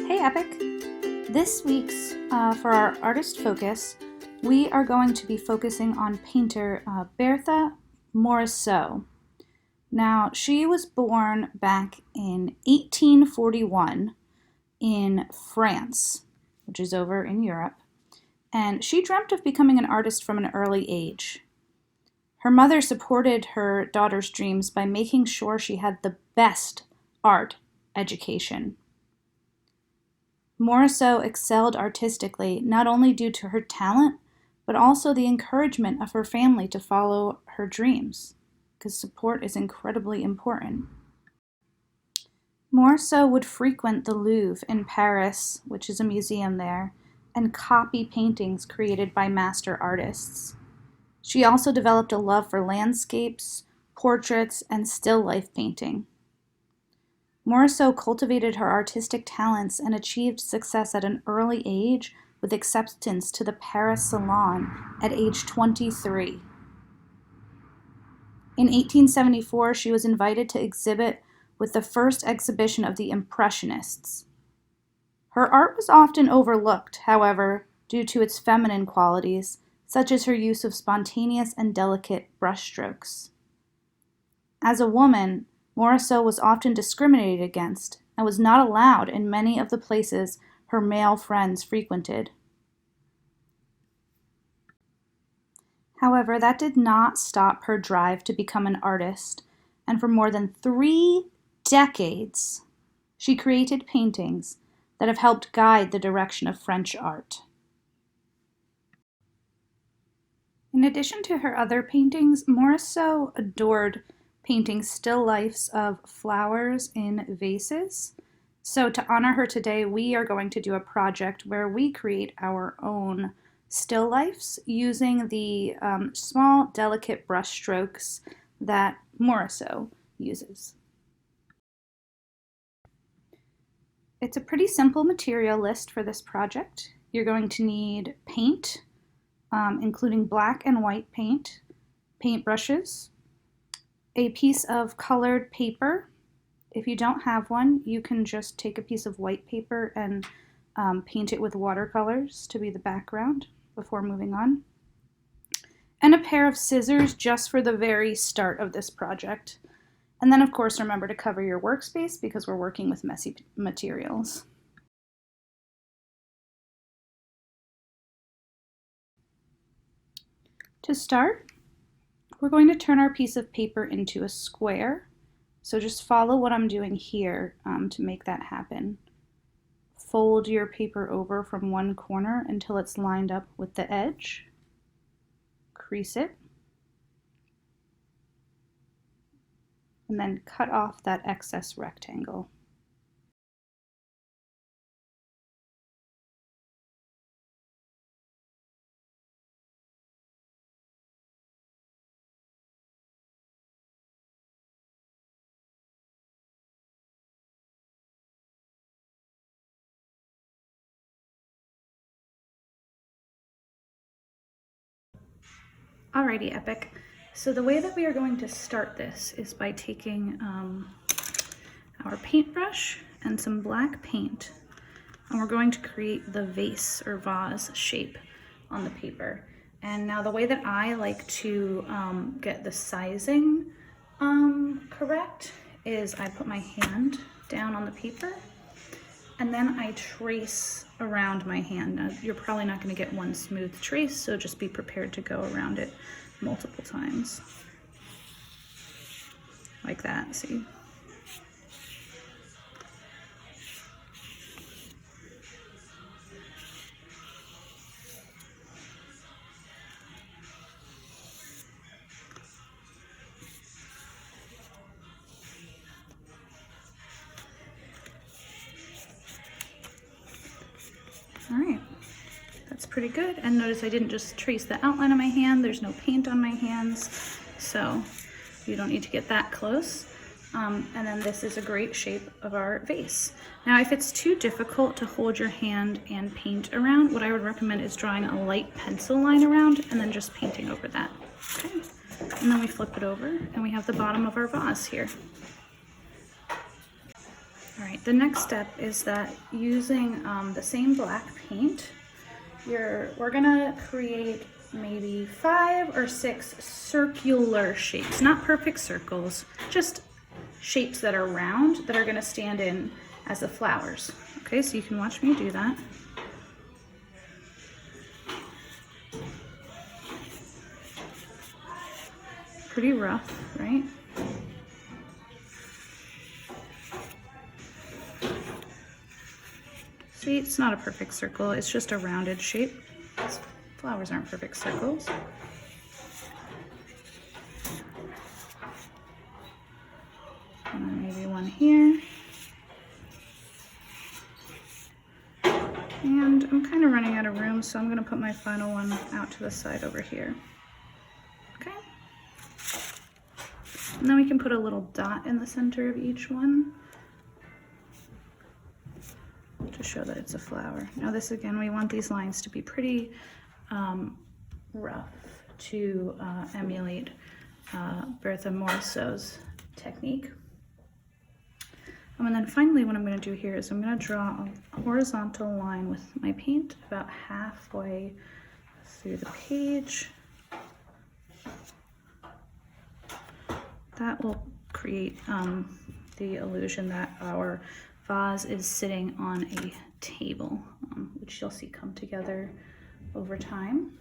Hey Epic! This week's, for our artist focus, we are going to be focusing on painter Berthe Morisot. Now, she was born back in 1841 in France, which is over in Europe, and she dreamt of becoming an artist from an early age. Her mother supported her daughter's dreams by making sure she had the best art education. Morisot excelled artistically not only due to her talent, but also the encouragement of her family to follow her dreams, because support is incredibly important. Morisot would frequent the Louvre in Paris, which is a museum there, and copy paintings created by master artists. She also developed a love for landscapes, portraits, and still life painting. Morisot cultivated her artistic talents and achieved success at an early age with acceptance to the Paris Salon at age 23. In 1874, she was invited to exhibit with the first exhibition of the Impressionists. Her art was often overlooked, however, due to its feminine qualities, such as her use of spontaneous and delicate brushstrokes. As a woman, Morisot was often discriminated against and was not allowed in many of the places her male friends frequented. However, that did not stop her drive to become an artist, and for more than 3 decades, she created paintings that have helped guide the direction of French art. In addition to her other paintings, Morisot adored painting still lifes of flowers in vases. So to honor her today, we are going to do a project where we create our own still lifes using the small, delicate brush strokes that Morisot uses. It's a pretty simple material list for this project. You're going to need paint, including black and white paint, paintbrushes, a piece of colored paper. If you don't have one, you can just take a piece of white paper and paint it with watercolors to be the background before moving on. And a pair of scissors just for the very start of this project. And then, of course, remember to cover your workspace because we're working with messy materials. To start, we're going to turn our piece of paper into a square. So just follow what I'm doing here to make that happen. Fold your paper over from one corner until it's lined up with the edge. Crease it. And then cut off that excess rectangle. Alrighty, Epic. So the way that we are going to start this is by taking our paintbrush and some black paint, and we're going to create the vase or vase shape on the paper. And now the way that I like to get the sizing correct is I put my hand down on the paper and then I trace around my hand. Now, you're probably not going to get one smooth trace, so just be prepared to go around it multiple times. Like that, see? All right, that's pretty good. And notice I didn't just trace the outline of my hand. There's no paint on my hands, so you don't need to get that close. And then this is a great shape of our vase. Now, if it's too difficult to hold your hand and paint around, what I would recommend is drawing a light pencil line around and then just painting over that. Okay, and then we flip it over and we have the bottom of our vase here. All right, the next step is that using the same black paint, we're gonna create maybe 5 or 6 circular shapes, not perfect circles, just shapes that are round that are gonna stand in as the flowers. Okay, so you can watch me do that. Pretty rough, right? See, it's not a perfect circle, it's just a rounded shape. Flowers aren't perfect circles. And then maybe one here. And I'm kind of running out of room, so I'm going to put my final one out to the side over here. Okay. And then we can put a little dot in the center of each one to show that it's a flower. Now this, again, we want these lines to be pretty rough to emulate Berthe Morisot's technique. And then finally what I'm going to do here is I'm going to draw a horizontal line with my paint about halfway through the page. That will create the illusion that our vase is sitting on a table, which you'll see come together over time.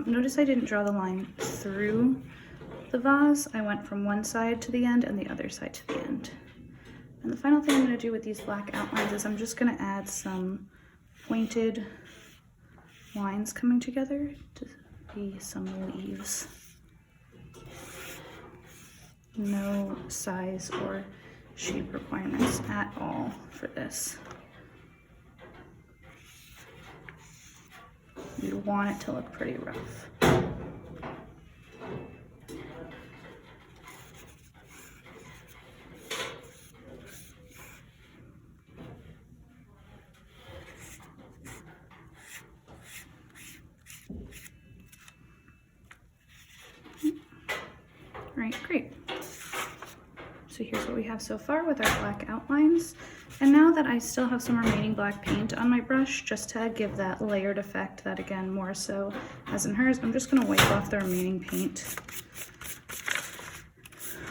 Notice I didn't draw the line through the vase. I went from one side to the end and the other side to the end. And the final thing I'm going to do with these black outlines is I'm just going to add some pointed lines coming together to be some leaves. No size or shape requirements at all for this. You want it to look pretty rough. All right, great. So here's what we have so far with our black outlines. And now that I still have some remaining black paint on my brush, just to give that layered effect that, again, Morisot has in hers, I'm just going to wipe off the remaining paint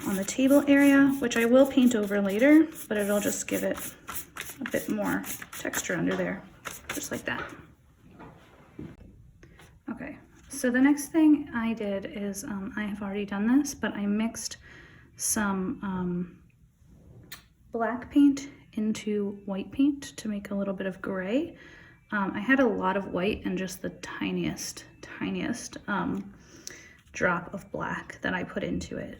on the table area, which I will paint over later, but it'll just give it a bit more texture under there, just like that. Okay, so the next thing I did is, I have already done this, but I mixed some black paint into white paint to make a little bit of gray. I had a lot of white and just the tiniest drop of black that I put into it.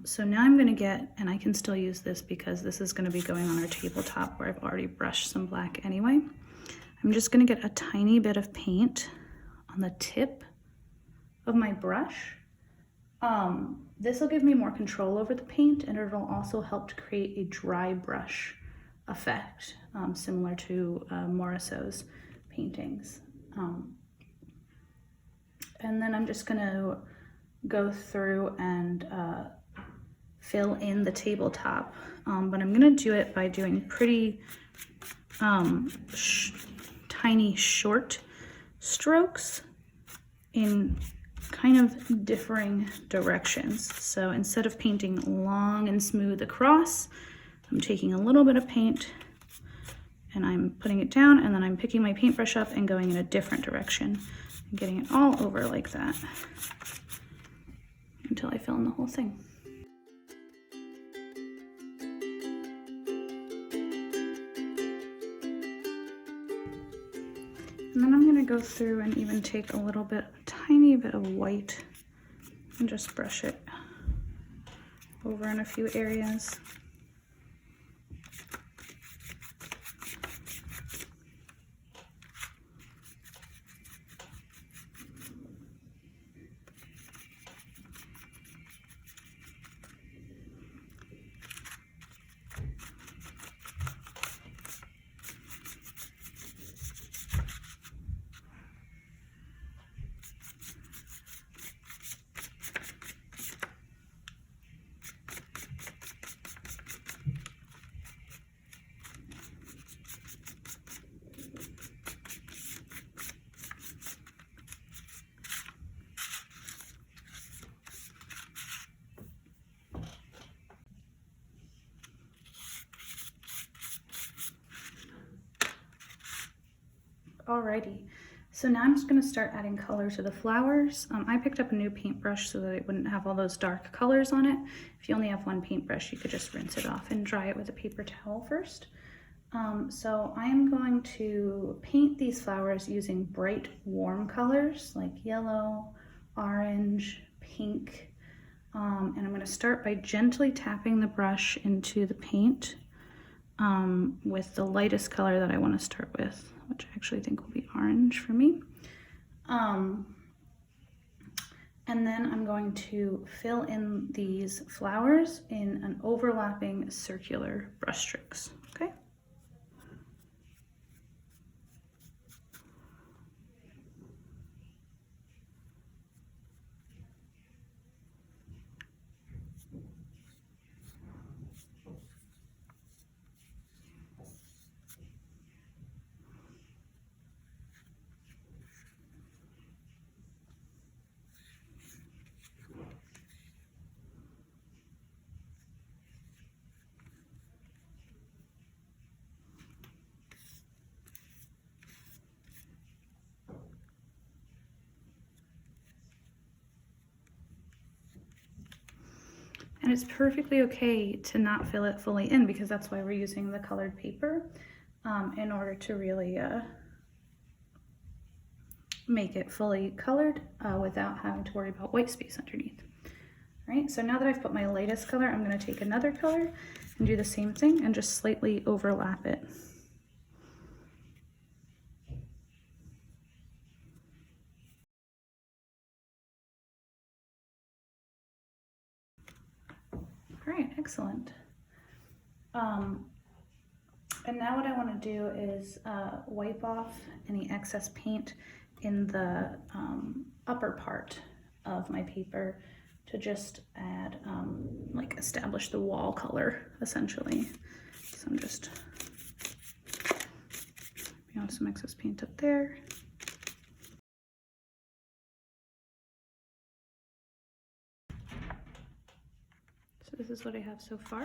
So now I'm gonna get, and I can still use this because this is gonna be going on our tabletop where I've already brushed some black anyway. I'm just gonna get a tiny bit of paint on the tip of my brush. This will give me more control over the paint, and it'll also help to create a dry brush effect, similar to Morisot's paintings. And then I'm just gonna go through and fill in the tabletop, but I'm gonna do it by doing pretty tiny short strokes in kind of differing directions. So instead of painting long and smooth across, I'm taking a little bit of paint and I'm putting it down, and then I'm picking my paintbrush up and going in a different direction and getting it all over like that until I fill in the whole thing. And then I'm going to go through and even take a tiny bit of white and just brush it over in a few areas. Alrighty, so now I'm just going to start adding color to the flowers. I picked up a new paintbrush so that it wouldn't have all those dark colors on it. If you only have one paintbrush, you could just rinse it off and dry it with a paper towel first. So I am going to paint these flowers using bright, warm colors like yellow, orange, pink, and I'm going to start by gently tapping the brush into the paint with the lightest color that I want to start with, which I actually think will be orange for me. And then I'm going to fill in these flowers in an overlapping circular brush strokes, okay? And it's perfectly okay to not fill it fully in, because that's why we're using the colored paper, in order to really make it fully colored without having to worry about white space underneath. All right, so now that I've put my lightest color, I'm going to take another color and do the same thing and just slightly overlap it. All right, excellent. And now what I want to do is wipe off any excess paint in the upper part of my paper to just add, like establish the wall color, essentially. So I'm just putting on some excess paint up there. So this is what I have so far.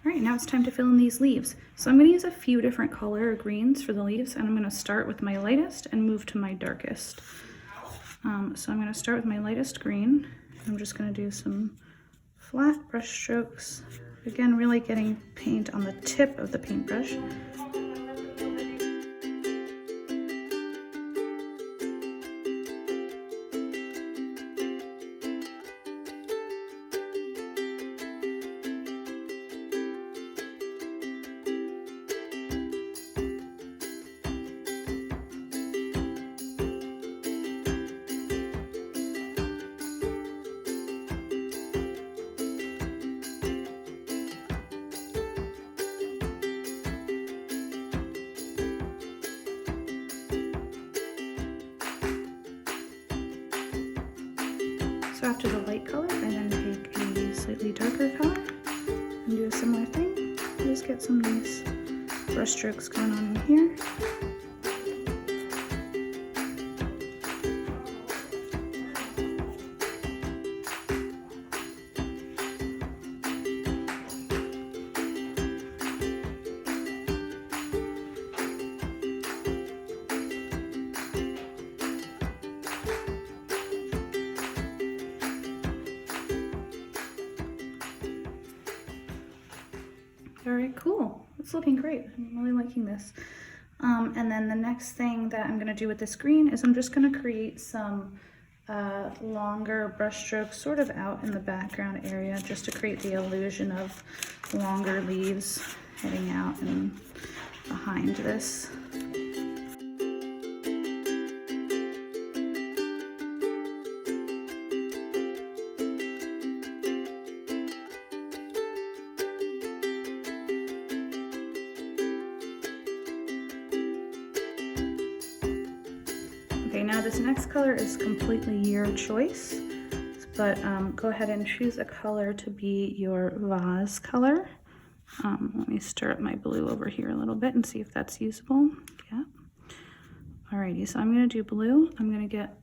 All right, now it's time to fill in these leaves. So I'm going to use a few different color greens for the leaves, and I'm going to start with my lightest and move to my darkest. So I'm going to start with my lightest green. I'm just going to do some flat brush strokes. Again, really getting paint on the tip of the paintbrush. So after the light color, I then take a slightly darker color and do a similar thing. Just get some nice brush strokes going on in here. All right, cool. It's looking great. I'm really liking this. And then the next thing that I'm gonna do with this green is I'm just gonna create some longer brush strokes sort of out in the background area, just to create the illusion of longer leaves heading out and behind this. Okay, now this next color is completely your choice, but go ahead and choose a color to be your vase color. Let me stir up my blue over here a little bit and see if that's usable. Yeah. Alrighty, so I'm gonna do blue. I'm gonna get,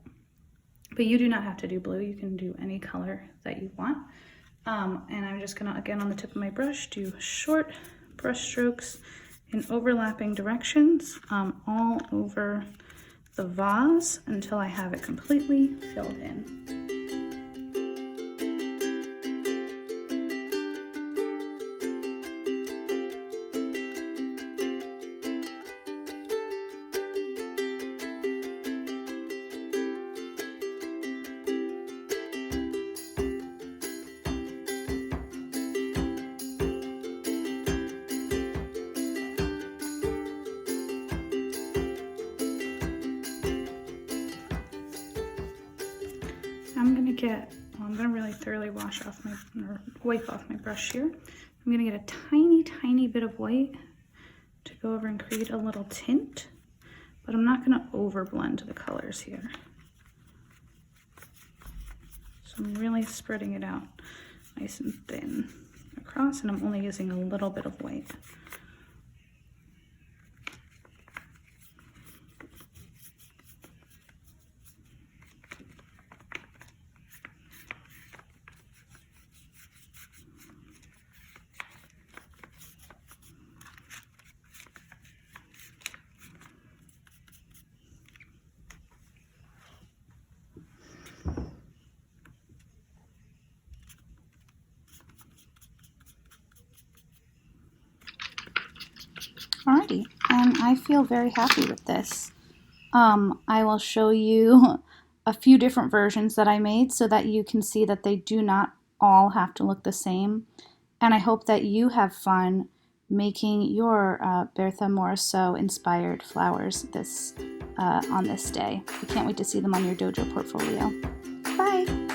but you do not have to do blue. You can do any color that you want. And I'm just gonna, again, on the tip of my brush, do short brush strokes in overlapping directions all over the vase until I have it completely filled in. I'm gonna really thoroughly wash off or wipe off my brush here. I'm gonna get a tiny bit of white to go over and create a little tint, but I'm not gonna over blend the colors here. So I'm really spreading it out nice and thin across, and I'm only using a little bit of white. Alrighty, and I feel very happy with this. I will show you a few different versions that I made so that you can see that they do not all have to look the same. And I hope that you have fun making your Berthe Morisot inspired flowers on this day. I can't wait to see them on your dojo portfolio. Bye!